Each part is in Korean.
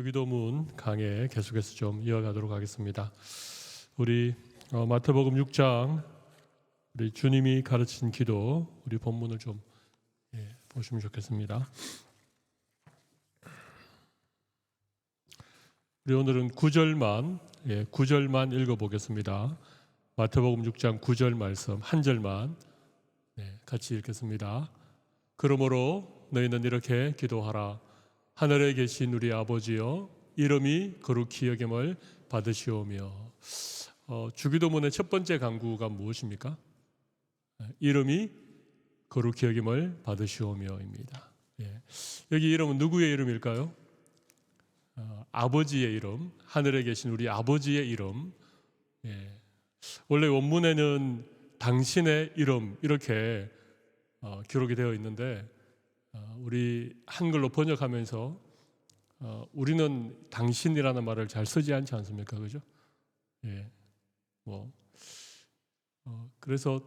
주기도문 강해 계속해서 좀 이어가도록 하겠습니다. 우리 마태복음 6장 우리 주님이 가르친 기도 우리 본문을 좀 보시면 좋겠습니다. 우리 오늘은 9절만 읽어보겠습니다. 마태복음 6장 9절 말씀 한 절만 같이 읽겠습니다. 그러므로 너희는 이렇게 기도하라. 하늘에 계신 우리 아버지여, 이름이 거룩히 여김을 받으시오며. 주기도문의 첫 번째 간구가 무엇입니까? 이름이 거룩히 여김을 받으시오며입니다. 여기 이름은 누구의 이름일까요? 아버지의 이름, 하늘에 계신 우리 아버지의 이름. 원래 원문에는 당신의 이름 이렇게 기록이 되어 있는데 우리 한글로 번역하면서 우리는 당신이라는 말을 잘 쓰지 않지 않습니까? 그죠? 그래서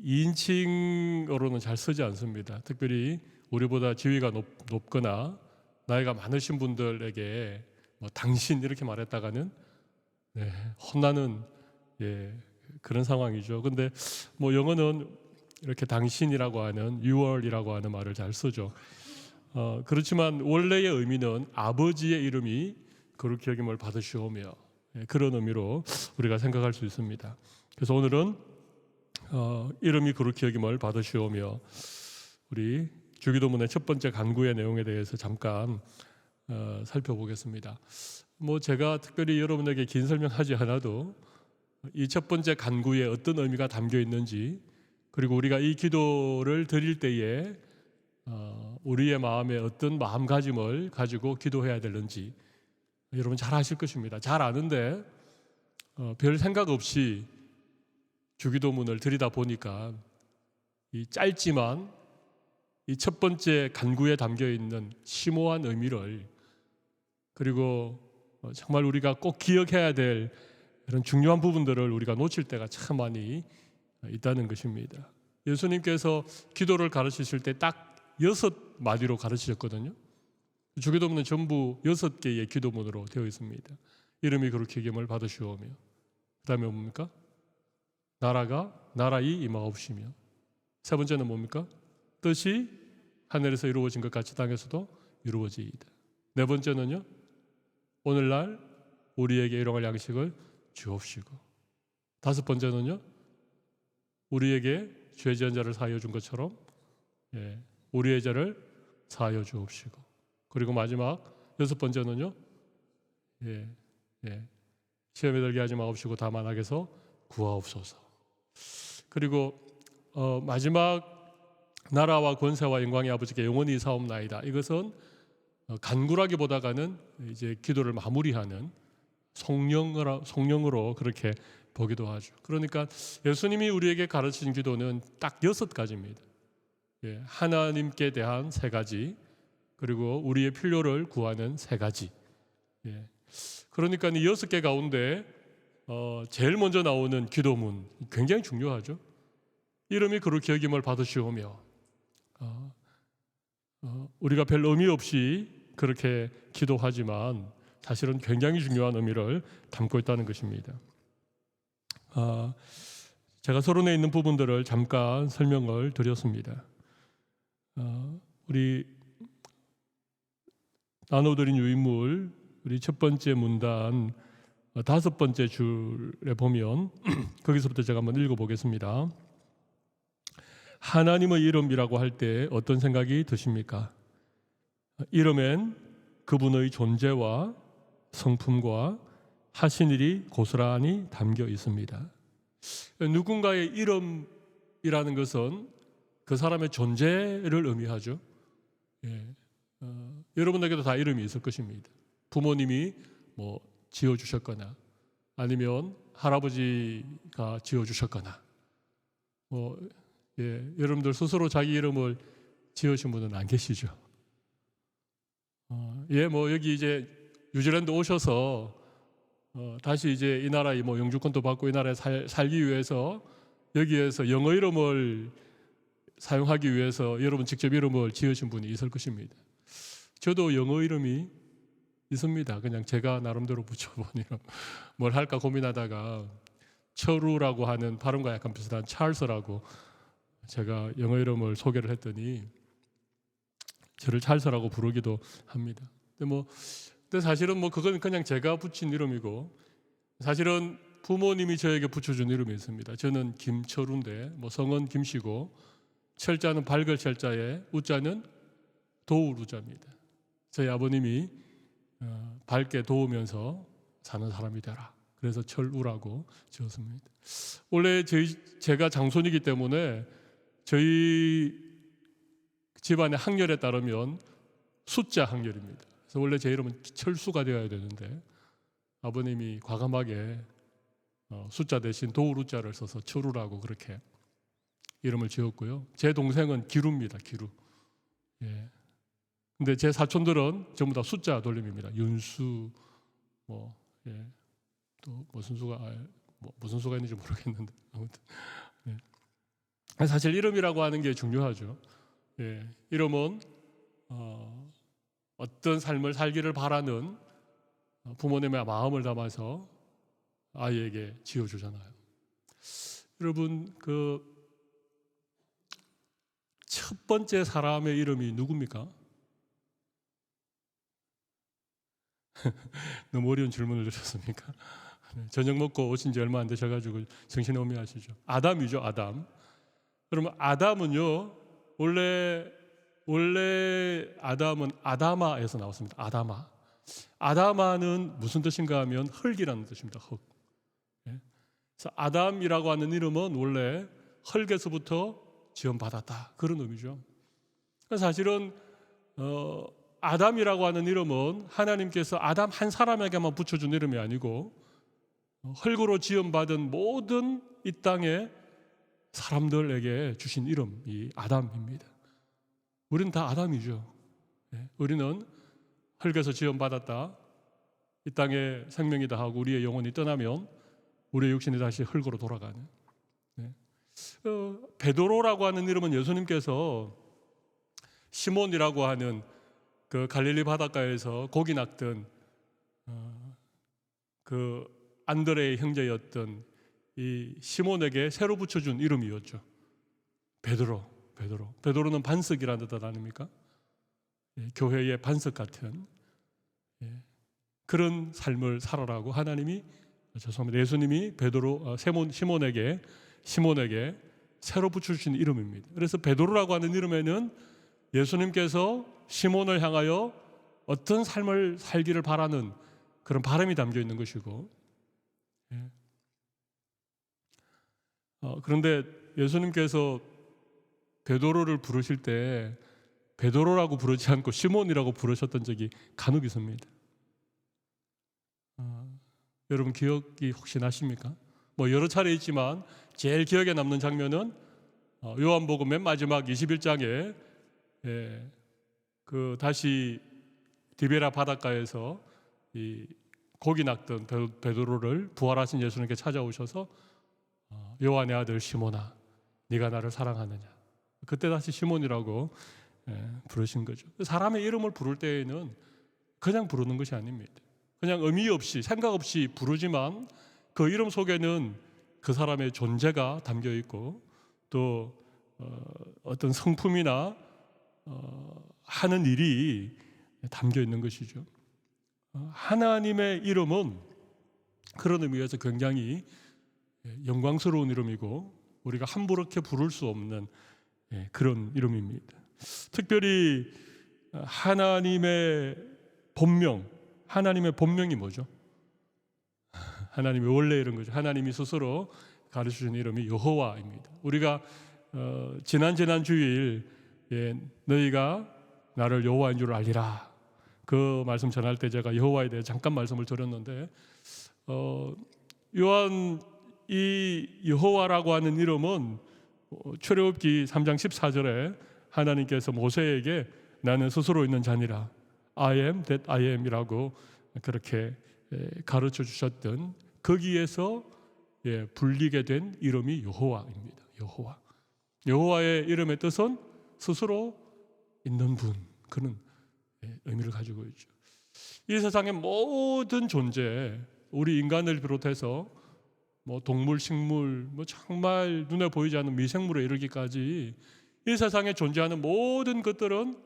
2인칭으로는 잘 쓰지 않습니다. 특별히 우리보다 지위가 높거나 나이가 많으신 분들에게 당신 이렇게 말했다가는 혼나는 그런 상황이죠. 근데 영어는 이렇게 당신이라고 하는 유월이라고 하는 말을 잘 쓰죠. 그렇지만 원래의 의미는 아버지의 이름이 거룩히 여김을 받으시오며 그런 의미로 우리가 생각할 수 있습니다. 그래서 오늘은 이름이 거룩히 여김을 받으시오며 우리 주기도문의 첫 번째 간구의 내용에 대해서 잠깐 살펴보겠습니다. 제가 특별히 여러분에게 긴 설명하지 않아도 이 첫 번째 간구에 어떤 의미가 담겨 있는지, 그리고 우리가 이 기도를 드릴 때에 우리의 마음에 어떤 마음가짐을 가지고 기도해야 되는지 여러분 잘 아실 것입니다. 잘 아는데 별 생각 없이 주기도문을 드리다 보니까 이 짧지만 이 첫 번째 간구에 담겨 있는 심오한 의미를, 그리고 정말 우리가 꼭 기억해야 될 그런 중요한 부분들을 우리가 놓칠 때가 참 많이 있다는 것입니다. 예수님께서 기도를 가르치실 때 딱 6마디로 가르치셨거든요. 주기도문은 전부 6개의 기도문으로 되어 있습니다. 이름이 거룩히 여김을 받으시오며, 그 다음에 뭡니까? 나라이 임하옵시며, 세 번째는 뭡니까? 뜻이 하늘에서 이루어진 것 같이 땅에서도 이루어지이다. 네 번째는요, 오늘날 우리에게 일용할 양식을 주옵시고, 다섯 번째는요, 우리에게 죄 지은 자를 사하여 준 것처럼 우리의 죄를 사하여 주옵시고, 그리고 마지막 여섯 번째는요, 시험에 들게 하지 마옵시고 다만 악에서 구하옵소서. 그리고 마지막 나라와 권세와 영광의 아버지께 영원히 사옵나이다. 이것은 간구라기보다는 이제 기도를 마무리하는 성령으로 그렇게 보기도 하죠. 그러니까 예수님이 우리에게 가르친 기도는 딱 6가지입니다. 하나님께 대한 3가지, 그리고 우리의 필요를 구하는 3가지. 그러니까 이 6개 가운데 제일 먼저 나오는 기도문 굉장히 중요하죠. 이름이 거룩히 여김을 받으시오며, 우리가 별 의미 없이 그렇게 기도하지만 사실은 굉장히 중요한 의미를 담고 있다는 것입니다. 제가 서론에 있는 부분들을 잠깐 설명을 드렸습니다. 우리 나눠드린 유인물, 우리 첫 번째 문단 5번째 줄에 보면 거기서부터 제가 한번 읽어보겠습니다. 하나님의 이름이라고 할 때 어떤 생각이 드십니까? 이름엔 그분의 존재와 성품과 하신 일이 고스란히 담겨 있습니다. 누군가의 이름이라는 것은 그 사람의 존재를 의미하죠. 여러분에게도 다 이름이 있을 것입니다. 부모님이 지어주셨거나, 아니면 할아버지가 지어주셨거나, 여러분들 스스로 자기 이름을 지으신 분은 안 계시죠. 여기 이제 뉴질랜드 오셔서 다시 이제 이 나라의 영주권도 받고 이 나라에 살기 위해서 여기에서 영어 이름을 사용하기 위해서 여러분 직접 이름을 지으신 분이 있을 것입니다. 저도 영어 이름이 있습니다. 그냥 제가 나름대로 붙여본 이름. 뭘 할까 고민하다가 철우라고 하는 발음과 약간 비슷한 찰스라고 제가 영어 이름을 소개를 했더니 저를 찰스라고 부르기도 합니다. 근데 사실은 그건 그냥 제가 붙인 이름이고, 사실은 부모님이 저에게 붙여준 이름이 있습니다. 저는 김철우인데 성은 김씨고 철자는 밝을 철자에 우자는 도울 우자입니다. 저희 아버님이 밝게 도우면서 사는 사람이 되라. 그래서 철우라고 지었습니다. 원래 제가 장손이기 때문에 저희 집안의 학렬에 따르면 숫자 학렬입니다. 그래서 원래 제 이름은 철수가 되어야 되는데 아버님이 과감하게 숫자 대신 도우루자를 써서 철우라고 그렇게 이름을 지었고요. 제 동생은 기루입니다. 기루. 예. 근데 제 사촌들은 전부 다 숫자 돌림입니다. 윤수, 예. 또 무슨 수가 있는지 모르겠는데 아무튼. 예. 사실 이름이라고 하는 게 중요하죠. 예. 이름은 어떤 삶을 살기를 바라는 부모님의 마음을 담아서 아이에게 지어주잖아요. 여러분, 첫 번째 사람의 이름이 누굽니까? 너무 어려운 질문을 주셨습니까? 저녁 먹고 오신 지 얼마 안 되셔가지고 정신이 혼미하시죠. 아담이죠, 아담. 그러면 아담은요, 원래 아담은 아다마에서 나왔습니다. 아다마. 아다마는 무슨 뜻인가 하면 흙이라는 뜻입니다. 흙. 그래서 아담이라고 하는 이름은 원래 흙에서부터 지원받았다, 그런 의미죠. 사실은 아담이라고 하는 이름은 하나님께서 아담 한 사람에게만 붙여준 이름이 아니고 흙으로 지원받은 모든 이 땅의 사람들에게 주신 이름이 아담입니다. 우리는 다 아담이죠. 우리는 흙에서 지원받았다, 이 땅의 생명이다 하고 우리의 영혼이 떠나면 우리의 육신이 다시 흙으로 돌아가는. 베드로라고 하는 이름은 예수님께서 시몬이라고 하는 그 갈릴리 바닷가에서 고기 낚던 그 안드레의 형제였던 이 시몬에게 새로 붙여준 이름이었죠. 베드로는 반석이라는 뜻 아닙니까? 교회의 반석 같은 그런 삶을 살아라고 하나님이, 예수님이 시몬에게 새로 붙여주신 이름입니다. 그래서 베드로라고 하는 이름에는 예수님께서 시몬을 향하여 어떤 삶을 살기를 바라는 그런 바람이 담겨 있는 것이고, 그런데 예수님께서 베드로를 부르실 때 베드로라고 부르지 않고 시몬이라고 부르셨던 적이 간혹 있습니다. 여러분 기억이 혹시 나십니까? 여러 차례 있지만 제일 기억에 남는 장면은 요한복음 맨 마지막 21장에 다시 디베라 바닷가에서 이 고기 낚던 베드로를 부활하신 예수님께 찾아오셔서 요한의 아들 시몬아, 네가 나를 사랑하느냐. 그때 다시 시몬이라고 부르신 거죠. 사람의 이름을 부를 때에는 그냥 부르는 것이 아닙니다. 그냥 의미 없이 생각 없이 부르지만 그 이름 속에는 그 사람의 존재가 담겨 있고 또 어떤 성품이나 하는 일이 담겨 있는 것이죠. 하나님의 이름은 그런 의미에서 굉장히 영광스러운 이름이고 우리가 함부롭게 부를 수 없는 그런 이름입니다. 특별히 하나님의 본명이 뭐죠? 하나님의 원래 이런 거죠. 하나님이 스스로 가르쳐준 이름이 여호와입니다. 우리가 지난 주일 너희가 나를 여호와인 줄 알리라, 그 말씀 전할 때 제가 여호와에 대해 잠깐 말씀을 드렸는데 요한 이 여호와라고 하는 이름은 출애굽기 3장 14절에 하나님께서 모세에게 나는 스스로 있는 자니라, I am that I am이라고 그렇게 가르쳐 주셨던 거기에서 불리게 된 이름이 여호와입니다. 여호와의 이름의 뜻은 스스로 있는 분, 그런 의미를 가지고 있죠. 이 세상의 모든 존재, 우리 인간을 비롯해서 뭐 동물, 식물, 뭐 정말 눈에 보이지 않는 미생물에 이르기까지 이 세상에 존재하는 모든 것들은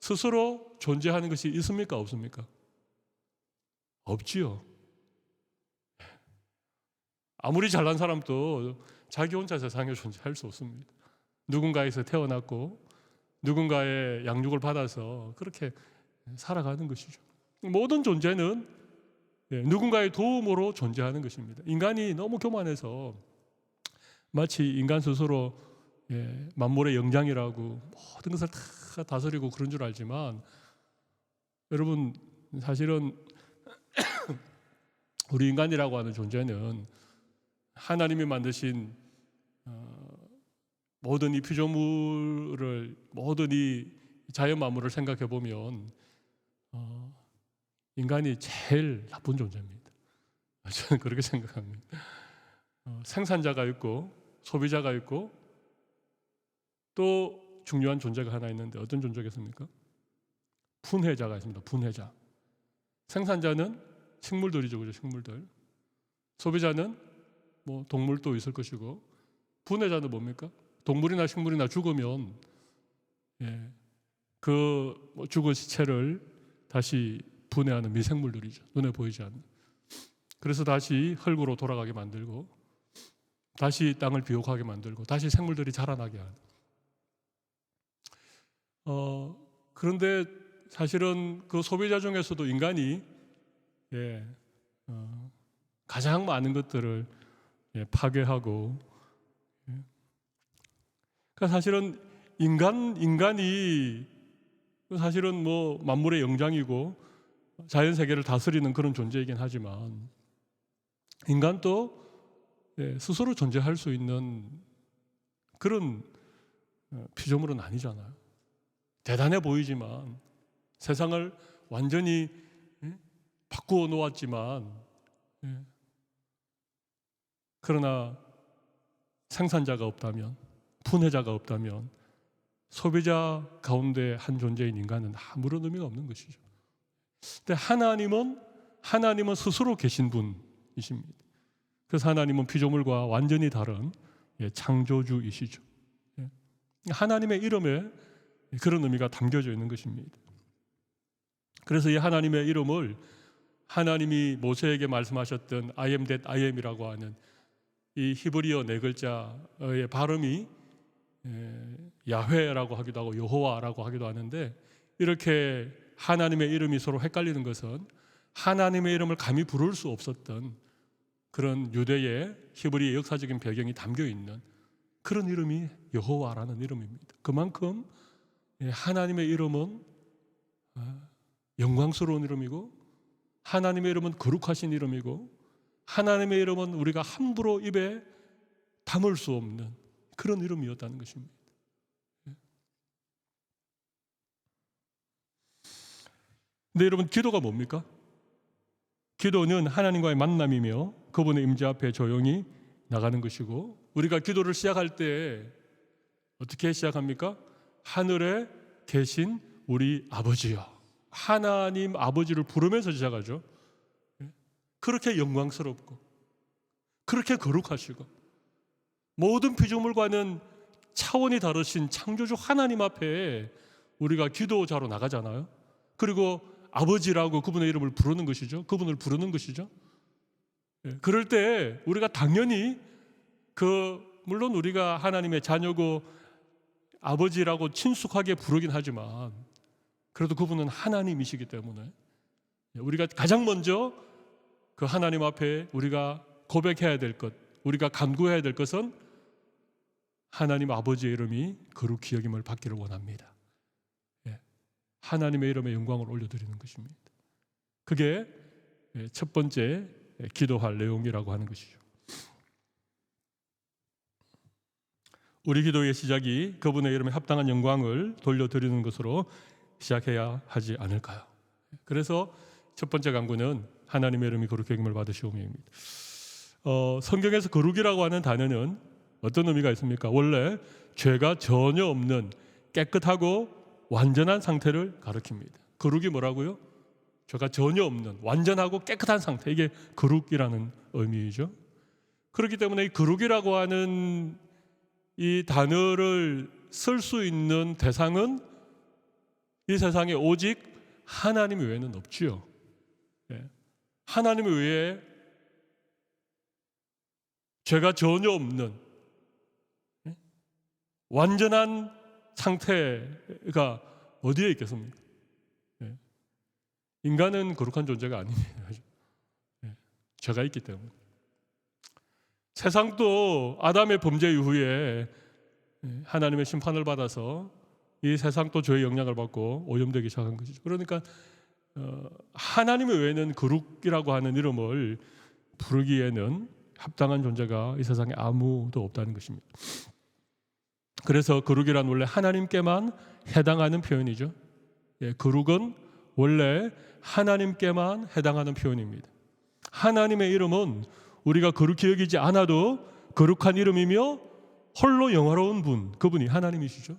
스스로 존재하는 것이 있습니까? 없습니까? 없지요. 아무리 잘난 사람도 자기 혼자 세상에 존재할 수 없습니다. 누군가에서 태어났고 누군가의 양육을 받아서 그렇게 살아가는 것이죠. 모든 존재는 누군가의 도움으로 존재하는 것입니다. 인간이 너무 교만해서 마치 인간 스스로 만물의 영장이라고 모든 것을 다 다스리고 그런 줄 알지만, 여러분 사실은 우리 인간이라고 하는 존재는 하나님이 만드신 모든 이 피조물을, 모든 이 자연 만물을 생각해 보면 인간이 제일 나쁜 존재입니다. 저는 그렇게 생각합니다. 생산자가 있고 소비자가 있고 또 중요한 존재가 하나 있는데 어떤 존재겠습니까? 분해자가 있습니다. 분해자. 생산자는 식물들이죠, 그죠? 식물들. 소비자는 뭐 동물도 있을 것이고, 분해자는 뭡니까? 동물이나 식물이나 죽으면 그 죽은 시체를 다시 분해하는 미생물들이죠. 눈에 보이지 않는. 그래서 다시 흙으로 돌아가게 만들고, 다시 땅을 비옥하게 만들고, 다시 생물들이 자라나게 하는. 그런데 사실은 그 소비자 중에서도 인간이 가장 많은 것들을 파괴하고, 그러니까 사실은 인간이 사실은 뭐 만물의 영장이고 자연 세계를 다스리는 그런 존재이긴 하지만, 인간도 스스로 존재할 수 있는 그런 피조물은 아니잖아요. 대단해 보이지만, 세상을 완전히 바꾸어 놓았지만, 그러나 생산자가 없다면, 분해자가 없다면 소비자 가운데 한 존재인 인간은 아무런 의미가 없는 것이죠. 근데 하나님은 스스로 계신 분이십니다. 그래서 하나님은 피조물과 완전히 다른 창조주이시죠. 하나님의 이름에 그런 의미가 담겨져 있는 것입니다. 그래서 이 하나님의 이름을 하나님이 모세에게 말씀하셨던 I am that I am이라고 하는 이 히브리어 네 글자의 발음이 야훼라고 하기도 하고 여호와라고 하기도 하는데, 이렇게 하나님의 이름이 서로 헷갈리는 것은 하나님의 이름을 감히 부를 수 없었던 그런 유대의 히브리의 역사적인 배경이 담겨 있는 그런 이름이 여호와라는 이름입니다. 그만큼 하나님의 이름은 영광스러운 이름이고, 하나님의 이름은 거룩하신 이름이고, 하나님의 이름은 우리가 함부로 입에 담을 수 없는 그런 이름이었다는 것입니다. 근데 여러분, 기도가 뭡니까? 기도는 하나님과의 만남이며 그분의 임재 앞에 조용히 나가는 것이고, 우리가 기도를 시작할 때 어떻게 시작합니까? 하늘에 계신 우리 아버지여, 하나님 아버지를 부르면서 시작하죠. 그렇게 영광스럽고 그렇게 거룩하시고 모든 피조물과는 차원이 다르신 창조주 하나님 앞에 우리가 기도자로 나가잖아요. 그리고 아버지라고 그분의 이름을 부르는 것이죠. 그분을 부르는 것이죠. 그럴 때 우리가 당연히 물론 우리가 하나님의 자녀고 아버지라고 친숙하게 부르긴 하지만, 그래도 그분은 하나님이시기 때문에 우리가 가장 먼저 그 하나님 앞에 우리가 고백해야 될 것, 우리가 간구해야 될 것은 하나님 아버지의 이름이 거룩히 여김을 받기를 원합니다. 하나님의 이름에 영광을 올려드리는 것입니다. 그게 첫 번째 기도할 내용이라고 하는 것이죠. 우리 기도의 시작이 그분의 이름에 합당한 영광을 돌려드리는 것으로 시작해야 하지 않을까요? 그래서 첫 번째 간구는 하나님의 이름이 거룩히 여김을 받으시오며입니다. 성경에서 거룩이라고 하는 단어는 어떤 의미가 있습니까? 원래 죄가 전혀 없는 깨끗하고 완전한 상태를 가리킵니다. 거룩이 뭐라고요? 죄가 전혀 없는 완전하고 깨끗한 상태, 이게 거룩이라는 의미이죠. 그렇기 때문에 이 거룩이라고 하는 이 단어를 쓸 수 있는 대상은 이 세상에 오직 하나님 외에는 없지요. 하나님 외에 죄가 전혀 없는 완전한 상태가 어디에 있겠습니까? 인간은 거룩한 존재가 아닙니다. 죄가 있기 때문에. 세상도 아담의 범죄 이후에 하나님의 심판을 받아서 이 세상도 죄의 영향을 받고 오염되기 시작한 것이죠. 그러니까 하나님 외에는 거룩이라고 하는 이름을 부르기에는 합당한 존재가 이 세상에 아무도 없다는 것입니다. 그래서 거룩이란 원래 하나님께만 해당하는 표현이죠. 거룩은 원래 하나님께만 해당하는 표현입니다. 하나님의 이름은 우리가 거룩히 여기지 않아도 거룩한 이름이며 홀로 영화로운 분, 그분이 하나님이시죠.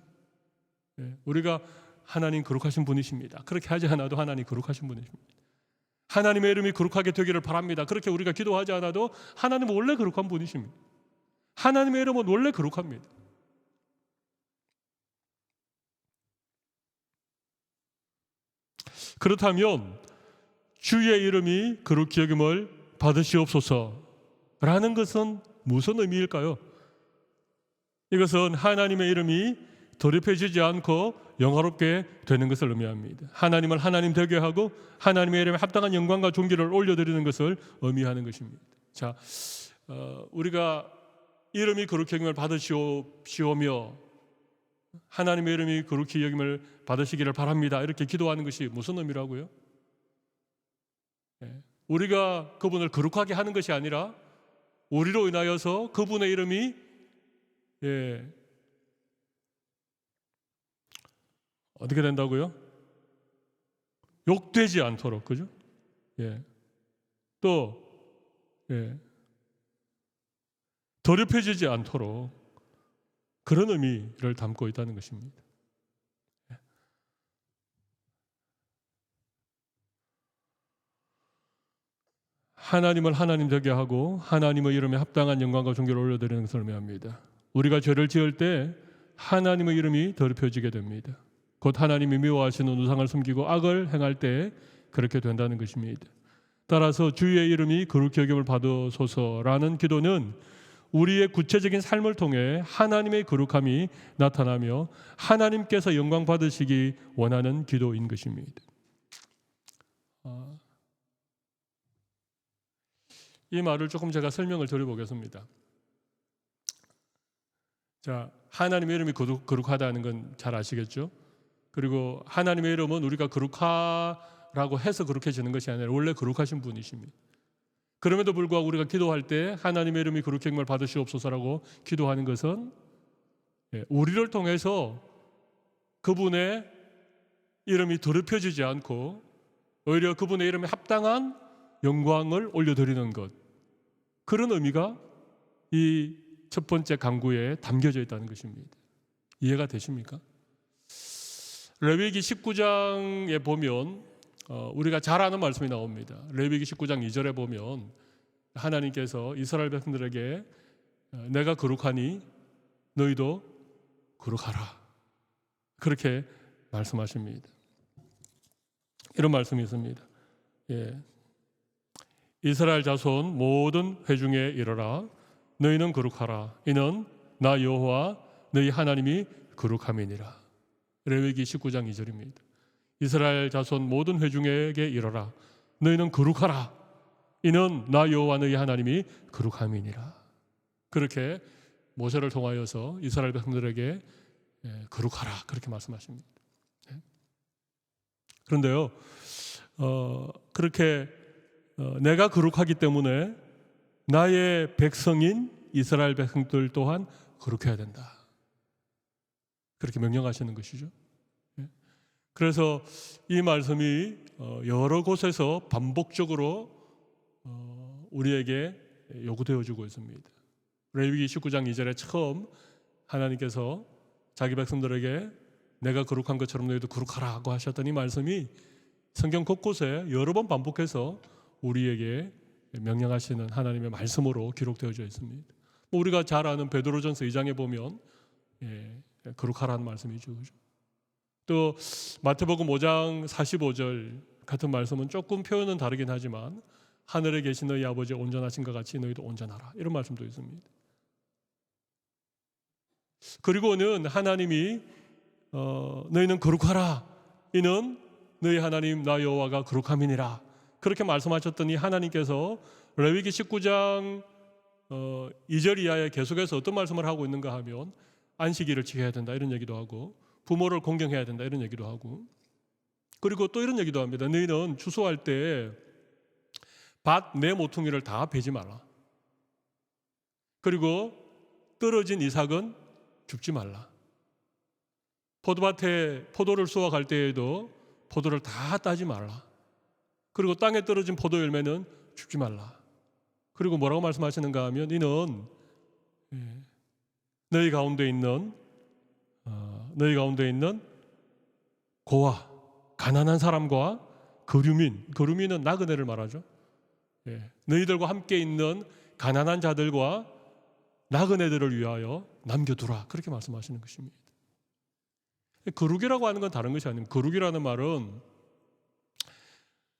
우리가 하나님 거룩하신 분이십니다. 그렇게 하지 않아도 하나님 거룩하신 분이십니다. 하나님의 이름이 거룩하게 되기를 바랍니다. 그렇게 우리가 기도하지 않아도 하나님은 원래 거룩한 분이십니다. 하나님의 이름은 원래 거룩합니다. 그렇다면 주의 이름이 거룩히 여김을 받으시옵소서라는 것은 무슨 의미일까요? 이것은 하나님의 이름이 더럽혀지지 않고 영화롭게 되는 것을 의미합니다. 하나님을 하나님 되게 하고 하나님의 이름에 합당한 영광과 존귀를 올려드리는 것을 의미하는 것입니다. 자, 우리가 이름이 거룩히 여김을 받으시오며 하나님의 이름이 거룩히 여김을 받으시기를 바랍니다. 이렇게 기도하는 것이 무슨 의미라고요? 우리가 그분을 거룩하게 하는 것이 아니라 우리로 인하여서 그분의 이름이 어떻게 된다고요? 욕되지 않도록, 그죠? 또 더럽혀지지 않도록 그런 의미를 담고 있다는 것입니다. 하나님을 하나님 되게 하고 하나님의 이름에 합당한 영광과 존귀를 올려드리는 것을 의미합니다. 우리가 죄를 지을 때 하나님의 이름이 더럽혀지게 됩니다. 곧 하나님이 미워하시는 우상을 숨기고 악을 행할 때 그렇게 된다는 것입니다. 따라서 주의 이름이 거룩히 여김을 받으소서라는 기도는 우리의 구체적인 삶을 통해 하나님의 거룩함이 나타나며 하나님께서 영광 받으시기 원하는 기도인 것입니다. 이 말을 조금 제가 설명을 드려보겠습니다. 자, 하나님의 이름이 거룩하다는 건 잘 아시겠죠? 그리고 하나님의 이름은 우리가 거룩하라고 해서 거룩해지는 것이 아니라 원래 거룩하신 분이십니다. 그럼에도 불구하고 우리가 기도할 때 하나님의 이름이 거룩히 여김을 받으시옵소서라고 기도하는 것은 우리를 통해서 그분의 이름이 더럽혀지지 않고 오히려 그분의 이름에 합당한 영광을 올려드리는 것, 그런 의미가 이 첫 번째 간구에 담겨져 있다는 것입니다. 이해가 되십니까? 레위기 19장에 보면 우리가 잘 아는 말씀이 나옵니다. 레위기 19장 2절에 보면 하나님께서 이스라엘 백성들에게 내가 거룩하니 너희도 거룩하라, 그렇게 말씀하십니다. 이런 말씀이 있습니다. 이스라엘 자손 모든 회중에 이르라, 너희는 거룩하라. 이는 나 여호와 너희 하나님이 거룩함이니라. 레위기 19장 2절입니다. 이스라엘 자손 모든 회중에게 이르라, 너희는 거룩하라. 이는 나 여호와 너희 하나님이 거룩함이니라. 그렇게 모세를 통하여서 이스라엘 백성들에게 거룩하라, 그렇게 말씀하십니다. 그런데요, 그렇게 내가 거룩하기 때문에 나의 백성인 이스라엘 백성들 또한 거룩해야 된다, 그렇게 명령하시는 것이죠. 그래서 이 말씀이 여러 곳에서 반복적으로 우리에게 요구되어지고 있습니다. 레위기 19장 2절에 처음 하나님께서 자기 백성들에게 내가 거룩한 것처럼 너희도 거룩하라고 하셨던 이 말씀이 성경 곳곳에 여러 번 반복해서 우리에게 명령하시는 하나님의 말씀으로 기록되어져 있습니다. 우리가 잘 아는 베드로전서 2장에 보면 거룩하라는 말씀이죠. 그죠? 또 마태복음 5장 45절 같은 말씀은 조금 표현은 다르긴 하지만 하늘에 계신 너희 아버지 온전하신 것 같이 너희도 온전하라, 이런 말씀도 있습니다. 그리고는 하나님이 너희는 거룩하라, 이는 너희 하나님 나 여호와가 거룩함이니라, 그렇게 말씀하셨더니 하나님께서 레위기 19장 2절 이하에 계속해서 어떤 말씀을 하고 있는가 하면 안식일을 지켜야 된다, 이런 얘기도 하고 부모를 공경해야 된다, 이런 얘기도 하고, 그리고 또 이런 얘기도 합니다. 너희는 추수할 때 밭 내 모퉁이를 다 베지 말라. 그리고 떨어진 이삭은 줍지 말라. 포도밭에 포도를 수확할 때에도 포도를 다 따지 말라. 그리고 땅에 떨어진 포도 열매는 줍지 말라. 그리고 뭐라고 말씀하시는가 하면 이는 너희 가운데 있는 고아, 가난한 사람과 거류민은 나그네를 말하죠. 너희들과 함께 있는 가난한 자들과 나그네들을 위하여 남겨두라, 그렇게 말씀하시는 것입니다. 거룩이라고 하는 건 다른 것이 아닙니다. 거룩이라는 말은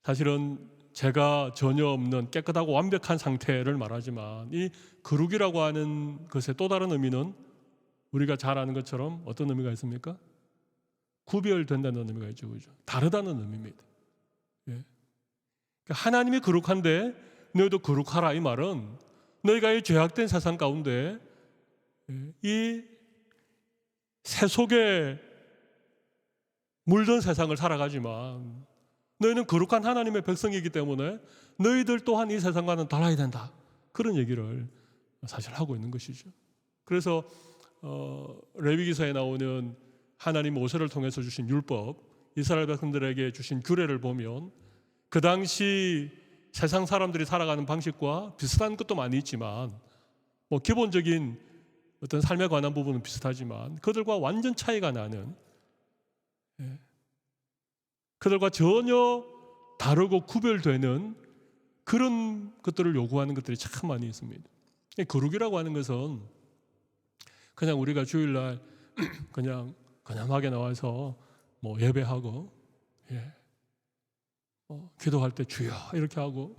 사실은 죄가 전혀 없는 깨끗하고 완벽한 상태를 말하지만, 이 거룩이라고 하는 것의 또 다른 의미는 우리가 잘 아는 것처럼 어떤 의미가 있습니까? 구별된다는 의미가 있죠. 그죠? 다르다는 의미입니다. 하나님이 거룩한데 너희도 거룩하라, 이 말은 너희가 이 죄악된 세상 가운데 이 새 속에 물든 세상을 살아가지만 너희는 거룩한 하나님의 백성이기 때문에 너희들 또한 이 세상과는 달라야 된다, 그런 얘기를 사실 하고 있는 것이죠. 그래서 레위기서에 나오는 하나님 모세를 통해서 주신 율법, 이스라엘 백성들에게 주신 규례를 보면 그 당시 세상 사람들이 살아가는 방식과 비슷한 것도 많이 있지만 기본적인 어떤 삶에 관한 부분은 비슷하지만 그들과 완전 차이가 나는, 그들과 전혀 다르고 구별되는 그런 것들을 요구하는 것들이 참 많이 있습니다. 거룩이라고 하는 것은 그냥 우리가 주일날 그냥 그냥하게 나와서 예배하고 기도할 때 주여 이렇게 하고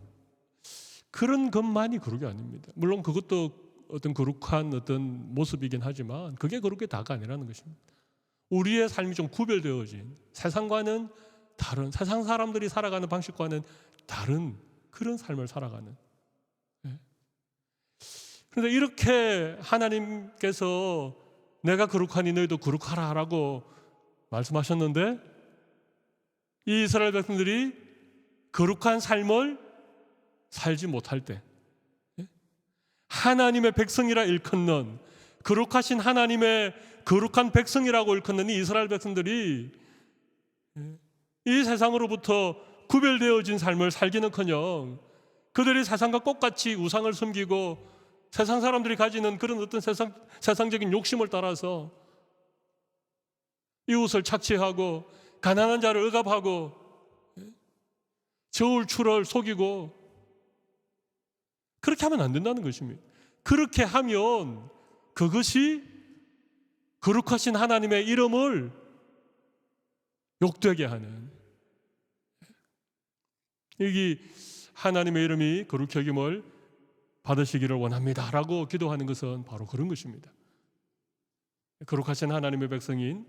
그런 것만이 거룩이 아닙니다. 물론 그것도 어떤 거룩한 어떤 모습이긴 하지만 그게 거룩이 다가 아니라는 것입니다. 우리의 삶이 좀 구별되어진, 세상과는 다른, 세상 사람들이 살아가는 방식과는 다른 그런 삶을 살아가는. 그런데 이렇게 하나님께서 내가 거룩하니 너희도 거룩하라라고 말씀하셨는데 이 이스라엘 백성들이 거룩한 삶을 살지 못할 때, 하나님의 백성이라 일컫는, 거룩하신 하나님의 거룩한 백성이라고 일컫는 이 이스라엘 백성들이 이 세상으로부터 구별되어진 삶을 살기는커녕 그들이 세상과 똑같이 우상을 섬기고 세상 사람들이 가지는 그런 어떤 세상적인 욕심을 따라서 이웃을 착취하고 가난한 자를 억압하고 저울추를 속이고 그렇게 하면 안 된다는 것입니다. 그렇게 하면 그것이 거룩하신 하나님의 이름을 욕되게 하는, 여기 하나님의 이름이 거룩히 여김을 받으시기를 원합니다 라고 기도하는 것은 바로 그런 것입니다. 거룩하신 하나님의 백성인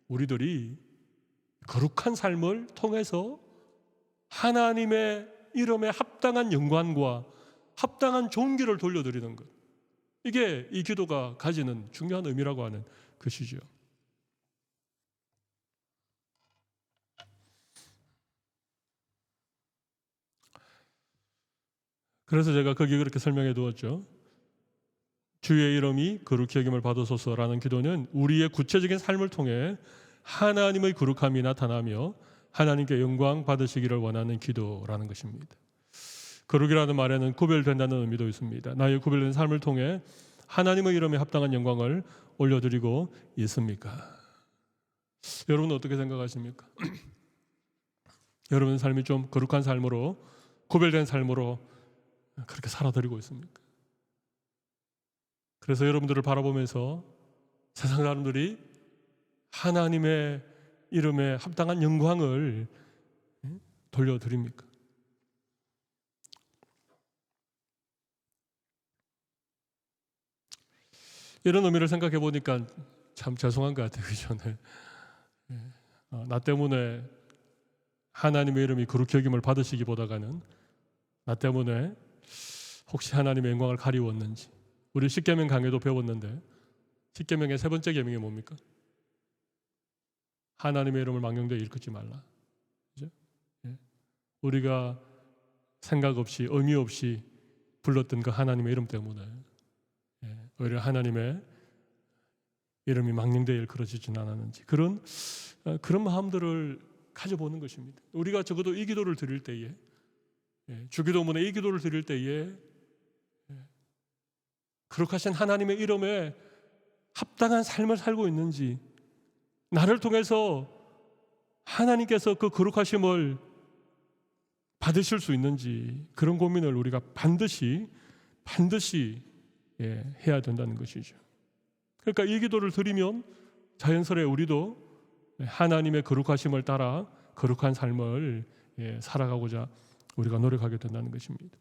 우리들이 거룩한 삶을 통해서 하나님의 이름에 합당한 영광과 합당한 존귀를 돌려드리는 것, 이게 이 기도가 가지는 중요한 의미라고 하는 것이죠. 그래서 제가 거기 그렇게 설명해 두었죠. 주의 이름이 거룩히 여김을 받으소서라는 기도는 우리의 구체적인 삶을 통해 하나님의 거룩함이 나타나며 하나님께 영광 받으시기를 원하는 기도라는 것입니다. 거룩이라는 말에는 구별된다는 의미도 있습니다. 나의 구별된 삶을 통해 하나님의 이름에 합당한 영광을 올려드리고 있습니까? 여러분은 어떻게 생각하십니까? 여러분 삶이 좀 거룩한 삶으로, 구별된 삶으로 그렇게 살아드리고 있습니까? 그래서 여러분들을 바라보면서 세상 사람들이 하나님의 이름에 합당한 영광을 돌려드립니까? 이런 의미를 생각해 보니까 참 죄송한 것 같아요. 그죠? 네. 나 때문에 하나님의 이름이 거룩히 여김을 받으시기보다가는 나 때문에 혹시 하나님의 영광을 가리웠는지. 우리 십계명 강의도 배웠는데 십계명의 세 번째 계명이 뭡니까? 하나님의 이름을 망령되이 일컫지 말라. 그죠? 예. 우리가 생각 없이 의미 없이 불렀던 그 하나님의 이름 때문에 오히려 하나님의 이름이 망령되이 일컬어지진 않았는지 그런 마음들을 가져보는 것입니다. 우리가 적어도 이 기도를 드릴 때에 주기도문에 이 기도를 드릴 때에 거룩하신 하나님의 이름에 합당한 삶을 살고 있는지, 나를 통해서 하나님께서 그 거룩하심을 받으실 수 있는지, 그런 고민을 우리가 반드시 해야 된다는 것이죠. 그러니까 이 기도를 드리면 자연스레 우리도 하나님의 거룩하심을 따라 거룩한 삶을 살아가고자 우리가 노력하게 된다는 것입니다.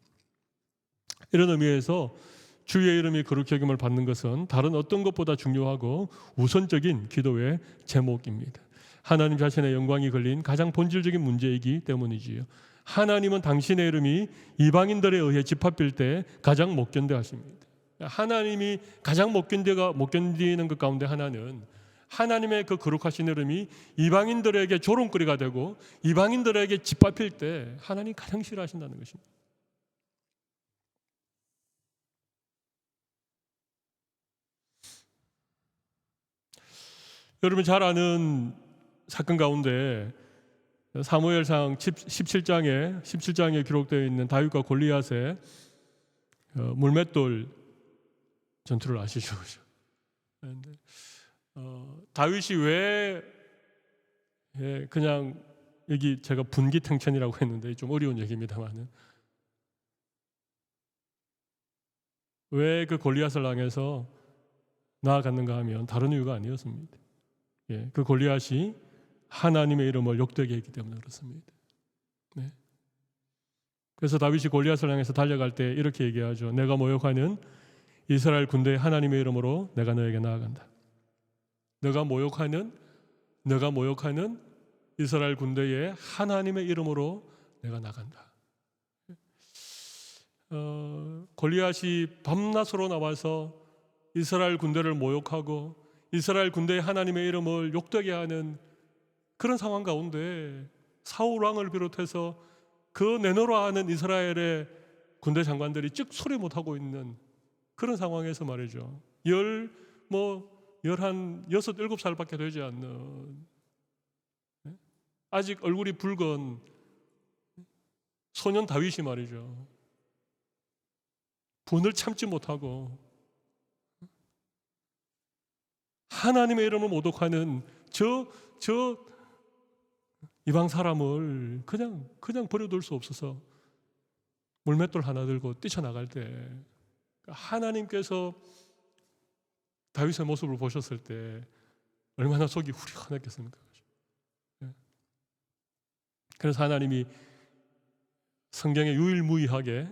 이런 의미에서 주의 이름이 거룩히 여김을 받는 것은 다른 어떤 것보다 중요하고 우선적인 기도의 제목입니다. 하나님 자신의 영광이 걸린 가장 본질적인 문제이기 때문이지요. 하나님은 당신의 이름이 이방인들에 의해 짓밟힐 때 가장 못 견뎌 하십니다. 하나님이 가장 못 견디는 것 가운데 하나는 하나님의 그 거룩하신 이름이 이방인들에게 조롱거리가 되고 이방인들에게 짓밟힐 때 하나님이 가장 싫어하신다는 것입니다. 여러분 잘 아는 사건 가운데 사무엘상 17장에 기록되어 있는 다윗과 골리앗의 물맷돌 전투를 아시죠? 다윗이 왜 그냥, 여기 제가 분기탱천이라고 했는데 좀 어려운 얘기입니다만은, 왜 그 골리앗을 향해서 나아갔는가 하면 다른 이유가 아니었습니다. 그 골리앗이 하나님의 이름을 욕되게 했기 때문에 그렇습니다. 네. 그래서 다윗이 골리앗을 향해서 달려갈 때 이렇게 얘기하죠. 내가 모욕하는 이스라엘 군대의 하나님의 이름으로 내가 너에게 나아간다. 내가 모욕하는 이스라엘 군대의 하나님의 이름으로 내가 나간다. 골리앗이 밤낮으로 나와서 이스라엘 군대를 모욕하고 이스라엘 군대의 하나님의 이름을 욕되게 하는 그런 상황 가운데 사울 왕을 비롯해서 그 내노라 하는 이스라엘의 군대 장관들이 찍 소리 못하고 있는 그런 상황에서 말이죠. 7살밖에 되지 않는, 아직 얼굴이 붉은 소년 다윗이 말이죠. 분을 참지 못하고 하나님의 이름을 모독하는 저 이방 사람을 그냥 버려둘 수 없어서 물맷돌 하나 들고 뛰쳐나갈 때 하나님께서 다윗의 모습을 보셨을 때 얼마나 속이 후련했겠습니까? 그래서 하나님이 성경에 유일무이하게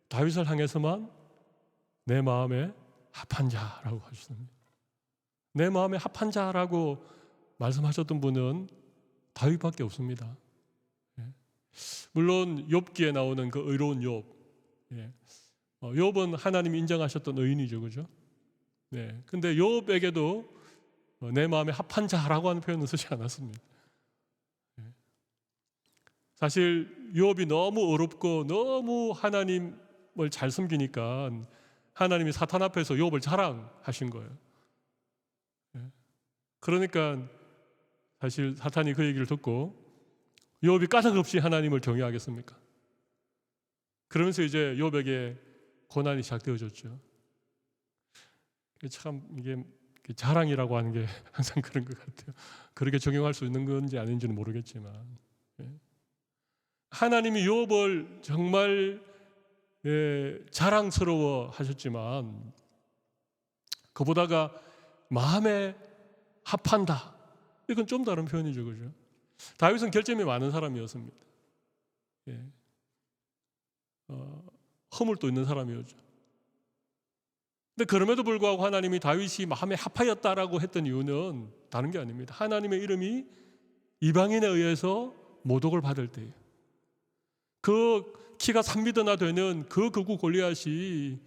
다윗을 향해서만 내 마음에 합한 자라고 하셨습니다. 내 마음에 합한 자라고 말씀하셨던 분은 다윗밖에 없습니다. 물론 욥기에 나오는 그 의로운 욥, 욥은 하나님이 인정하셨던 의인이죠, 그죠? 네. 근데 욥에게도 내 마음에 합한 자라고 하는 표현은 쓰지 않았습니다. 사실 욥이 너무 어렵고 너무 하나님을 잘 섬기니까 하나님이 사탄 앞에서 욥을 자랑하신 거예요. 그러니까 사실 사탄이 그 얘기를 듣고 욥이 까닭없이 하나님을 경외하겠습니까? 그러면서 이제 욥에게 고난이 시작되어졌죠. 참 이게 자랑이라고 하는 게 항상 그런 것 같아요. 그렇게 적용할 수 있는 건지 아닌지는 모르겠지만, 하나님이 욥을 정말 자랑스러워 하셨지만 그보다가 마음에 합한다. 이건 좀 다른 표현이죠, 그죠? 다윗은 결점이 많은 사람이었습니다. 허물도 있는 사람이었죠. 근데 그럼에도 불구하고 하나님이 다윗이 마음에 합하였다라고 했던 이유는 다른 게 아닙니다. 하나님의 이름이 이방인에 의해서 모독을 받을 때예요. 그 키가 3미터나 되는 그 극우 골리앗이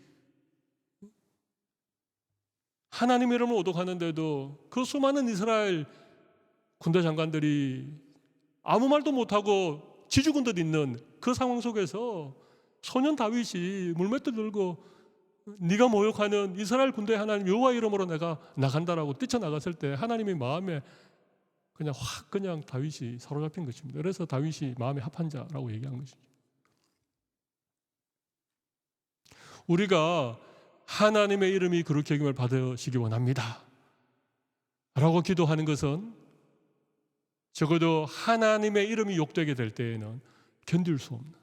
하나님의 이름을 모독하는데도 그 수많은 이스라엘 군대 장관들이 아무 말도 못하고 지죽은 듯 있는 그 상황 속에서 소년 다윗이 물맷돌 들고 네가 모욕하는 이스라엘 군대 하나님 여호와 이름으로 내가 나간다라고 뛰쳐나갔을 때 하나님의 마음에 그냥 확 그냥 다윗이 사로잡힌 것입니다. 그래서 다윗이 마음에 합한 자라고 얘기한 것이죠. 우리가 하나님의 이름이 그렇게 여김을 받으시기 원합니다 라고 기도하는 것은 적어도 하나님의 이름이 욕되게 될 때에는 견딜 수 없는,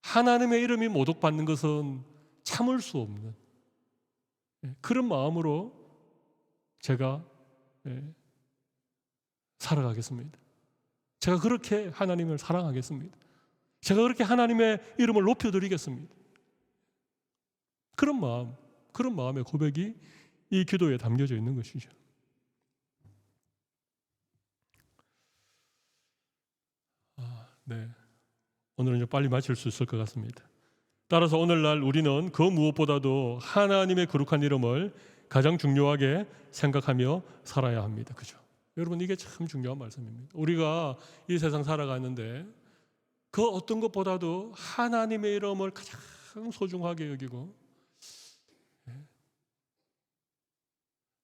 하나님의 이름이 모독받는 것은 참을 수 없는 그런 마음으로 제가 살아가겠습니다. 제가 그렇게 하나님을 사랑하겠습니다. 제가 그렇게 하나님의 이름을 높여드리겠습니다. 그런 마음의 고백이 이 기도에 담겨져 있는 것이죠. 네, 오늘은 좀 빨리 마칠 수 있을 것 같습니다. 따라서 오늘날 우리는 그 무엇보다도 하나님의 거룩한 이름을 가장 중요하게 생각하며 살아야 합니다. 그죠? 여러분, 이게 참 중요한 말씀입니다. 우리가 이 세상 살아가는데 그 어떤 것보다도 하나님의 이름을 가장 소중하게 여기고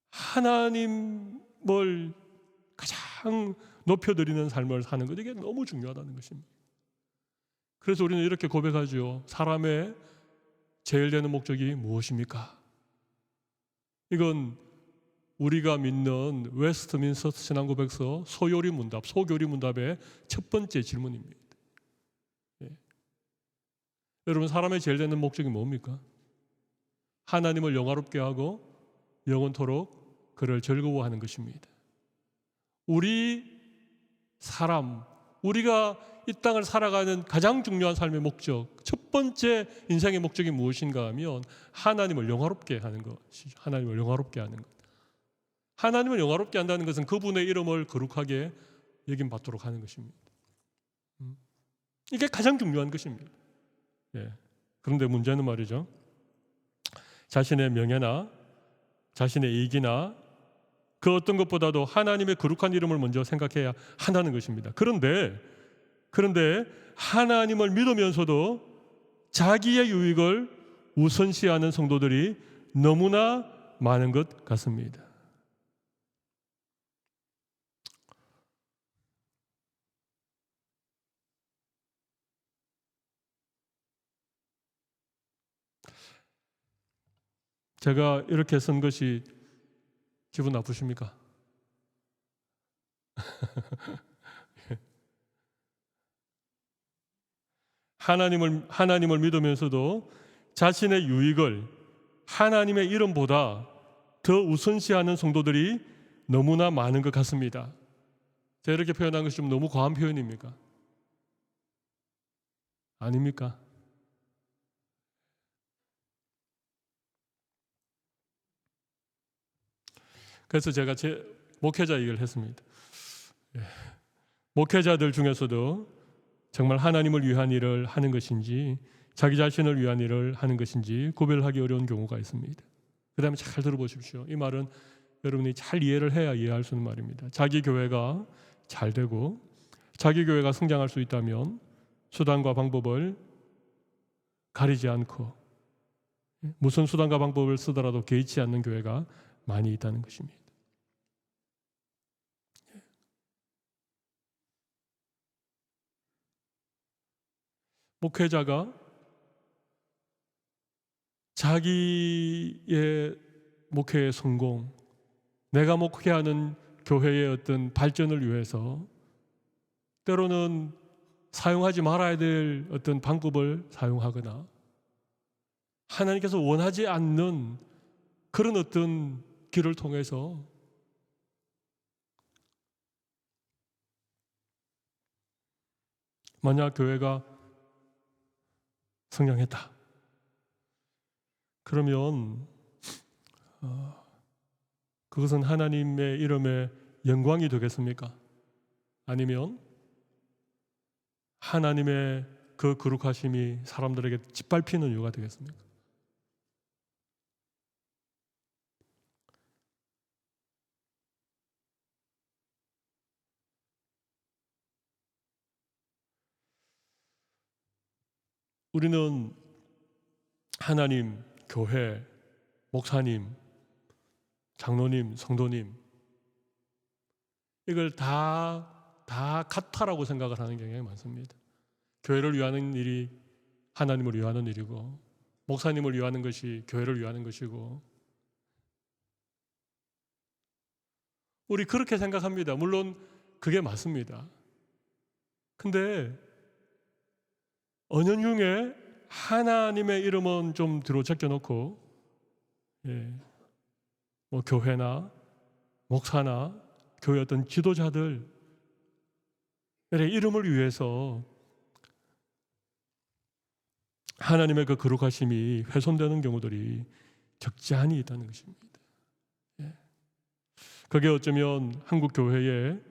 하나님을 가장 높여드리는 삶을 사는 것, 이게 너무 중요하다는 것입니다. 그래서 우리는 이렇게 고백하죠. 사람의 제일 되는 목적이 무엇입니까? 이건 우리가 믿는 웨스트민스터 신앙고백서 소교리 문답의 첫 번째 질문입니다. 여러분, 사람의 제일 되는 목적이 뭡니까? 하나님을 영화롭게 하고 영원토록 그를 즐거워하는 것입니다. 우리가 이 땅을 살아가는 가장 중요한 삶의 목적, 첫 번째 인생의 목적이 무엇인가 하면 하나님을 영화롭게 하는 것이죠. 하나님을 영화롭게 하는 것. 하나님을 영화롭게 한다는 것은 그분의 이름을 거룩하게 여김받도록 하는 것입니다. 이게 가장 중요한 것입니다. 그런데 문제는 말이죠, 자신의 명예나 자신의 이익이나 그 어떤 것보다도 하나님의 거룩한 이름을 먼저 생각해야 한다는 것입니다. 그런데 하나님을 믿으면서도 자기의 유익을 우선시하는 성도들이 너무나 많은 것 같습니다. 제가 이렇게 쓴 것이 기분 나쁘십니까? 하나님을 믿으면서도 자신의 유익을 하나님의 이름보다 더 우선시하는 성도들이 너무나 많은 것 같습니다. 제가 이렇게 표현한 것이 좀 너무 과한 표현입니까? 아닙니까? 그래서 제가 제 목회자 얘기를 했습니다. 목회자들 중에서도 정말 하나님을 위한 일을 하는 것인지 자기 자신을 위한 일을 하는 것인지 구별하기 어려운 경우가 있습니다. 그 다음에 잘 들어보십시오. 이 말은 여러분이 잘 이해를 해야 이해할 수 있는 말입니다. 자기 교회가 잘 되고 자기 교회가 성장할 수 있다면 수단과 방법을 가리지 않고 무슨 수단과 방법을 쓰더라도 개의치 않는 교회가 많이 있다는 것입니다. 목회자가 자기의 목회의 성공, 내가 목회하는 교회의 어떤 발전을 위해서 때로는 사용하지 말아야 될 어떤 방법을 사용하거나 하나님께서 원하지 않는 그런 어떤 길을 통해서 만약 교회가 성장했다. 그러면 그것은 하나님의 이름의 영광이 되겠습니까? 아니면 하나님의 그 거룩하심이 사람들에게 짓밟히는 이유가 되겠습니까? 우리는 하나님, 교회, 목사님, 장로님, 성도님 이걸 다 같다라고 생각을 하는 경향이 많습니다. 교회를 위하는 일이 하나님을 위하는 일이고 목사님을 위하는 것이 교회를 위하는 것이고 우리 그렇게 생각합니다. 물론 그게 맞습니다. 근데 언연중에 하나님의 이름은 좀 뒤로 제껴놓고 뭐 교회나 목사나 교회 어떤 지도자들의 이름을 위해서 하나님의 그 거룩하심이 훼손되는 경우들이 적지 않이 있다는 것입니다. 그게 어쩌면 한국 교회에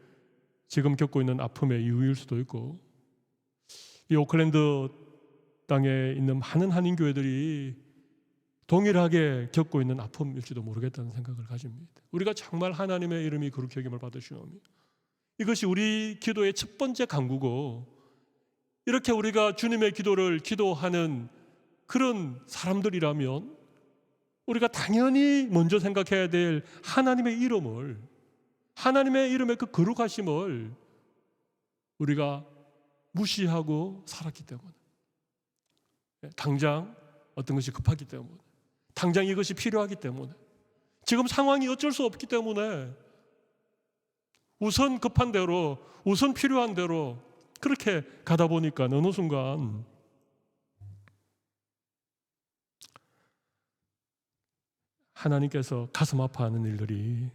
지금 겪고 있는 아픔의 이유일 수도 있고 이 오클랜드 땅에 있는 많은 한인 교회들이 동일하게 겪고 있는 아픔일지도 모르겠다는 생각을 가집니다. 우리가 정말 하나님의 이름이 거룩히 여김을 받으시오며 이것이 우리 기도의 첫 번째 간구고 이렇게 우리가 주님의 기도를 기도하는 그런 사람들이라면 우리가 당연히 먼저 생각해야 될 하나님의 이름을 하나님의 이름의 그 거룩하심을 우리가 무시하고 살았기 때문에 당장 어떤 것이 급하기 때문에 당장 이것이 필요하기 때문에 지금 상황이 어쩔 수 없기 때문에 우선 급한 대로 우선 필요한 대로 그렇게 가다 보니까 어느 순간 하나님께서 가슴 아파하는 일들이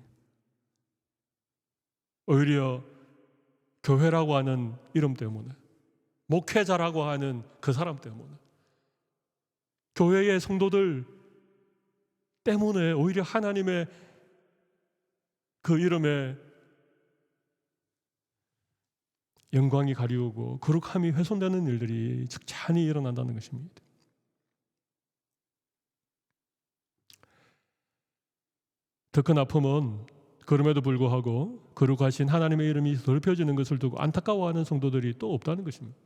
오히려 교회라고 하는 이름 때문에 목회자라고 하는 그 사람 때문에 교회의 성도들 때문에 오히려 하나님의 그 이름에 영광이 가리우고 거룩함이 훼손되는 일들이 적잖이 일어난다는 것입니다. 더 큰 아픔은 그럼에도 불구하고 거룩하신 하나님의 이름이 더럽혀지는 것을 두고 안타까워하는 성도들이 또 없다는 것입니다.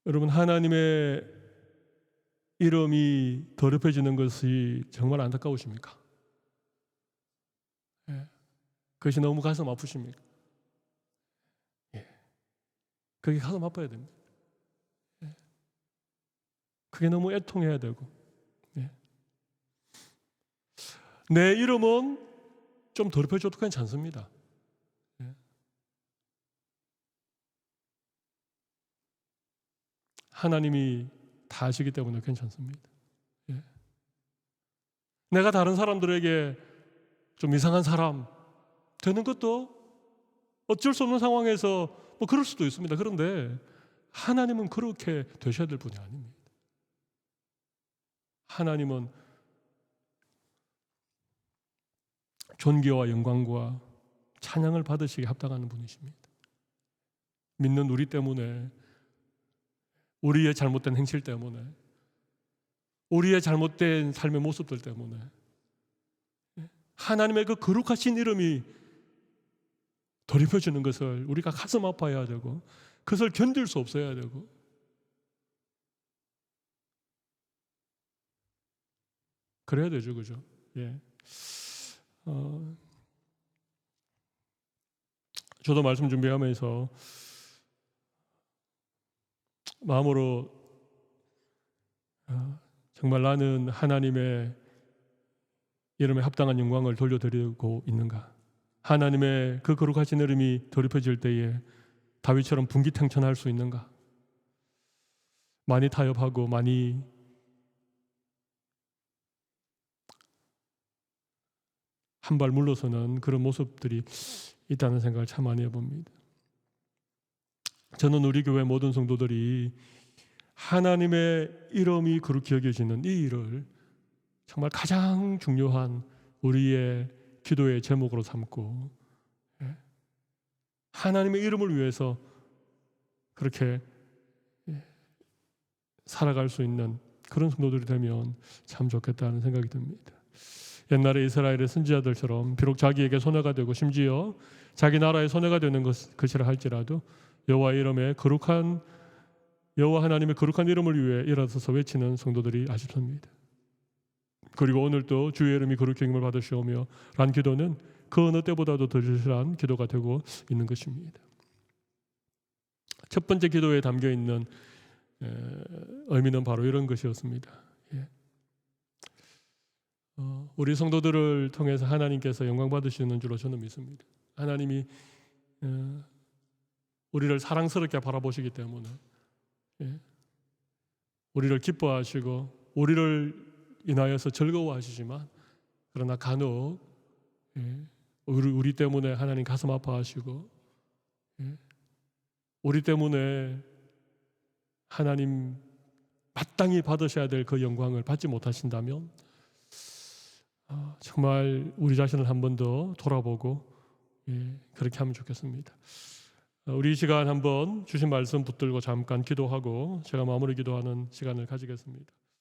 여러분 하나님의 이름이 더럽혀지는 것이 정말 안타까우십니까? 그것이 너무 가슴 아프십니까? 그게 가슴 아파야 됩니다. 그게 너무 애통해야 되고 내 이름은 좀 더럽혀져도 괜찮습니다. 하나님이 다 아시기 때문에 괜찮습니다. 내가 다른 사람들에게 좀 이상한 사람 되는 것도 어쩔 수 없는 상황에서 뭐 그럴 수도 있습니다. 그런데 하나님은 그렇게 되셔야 될 분이 아닙니다. 하나님은 존귀와 영광과 찬양을 받으시기에 합당한 분이십니다. 믿는 우리 때문에 우리의 잘못된 행실 때문에 우리의 잘못된 삶의 모습들 때문에 하나님의 그 거룩하신 이름이 더럽혀지는 것을 우리가 가슴 아파해야 되고 그것을 견딜 수 없어야 되고 그래야 되죠. 그죠? 저도 말씀 준비하면서 마음으로 정말 나는 하나님의 이름에 합당한 영광을 돌려드리고 있는가? 하나님의 그 거룩하신 이름이 더럽혀질 때에 다윗처럼 분기탱천할 수 있는가? 많이 타협하고 많이 한 발 물러서는 그런 모습들이 있다는 생각을 참 많이 해봅니다. 저는 우리 교회 모든 성도들이 하나님의 이름이 거룩히 여겨지는 이 일을 정말 가장 중요한 우리의 기도의 제목으로 삼고 하나님의 이름을 위해서 그렇게 살아갈 수 있는 그런 성도들이 되면 참 좋겠다는 생각이 듭니다. 옛날에 이스라엘의 선지자들처럼 비록 자기에게 손해가 되고 심지어 자기 나라의 손해가 되는 것이라 할지라도 여호와 하나님의 거룩한 이름을 위해 일어서서 외치는 성도들이 아쉽습니다. 그리고 오늘도 주의 이름이 거룩히 여김을 받으시오며 란 기도는 그 어느 때보다도 더 절실한 기도가 되고 있는 것입니다. 첫 번째 기도에 담겨 있는 의미는 바로 이런 것이었습니다. 우리 성도들을 통해서 하나님께서 영광 받으시는 줄로 저는 믿습니다. 하나님이 우리를 사랑스럽게 바라보시기 때문에 우리를 기뻐하시고 우리를 인하여서 즐거워하시지만 그러나 간혹 우리 때문에 하나님 가슴 아파하시고 우리 때문에 하나님 마땅히 받으셔야 될 그 영광을 받지 못하신다면 정말 우리 자신을 한 번 더 돌아보고 그렇게 하면 좋겠습니다. 우리 이 시간 한번 주신 말씀 붙들고 잠깐 기도하고 제가 마무리 기도하는 시간을 가지겠습니다.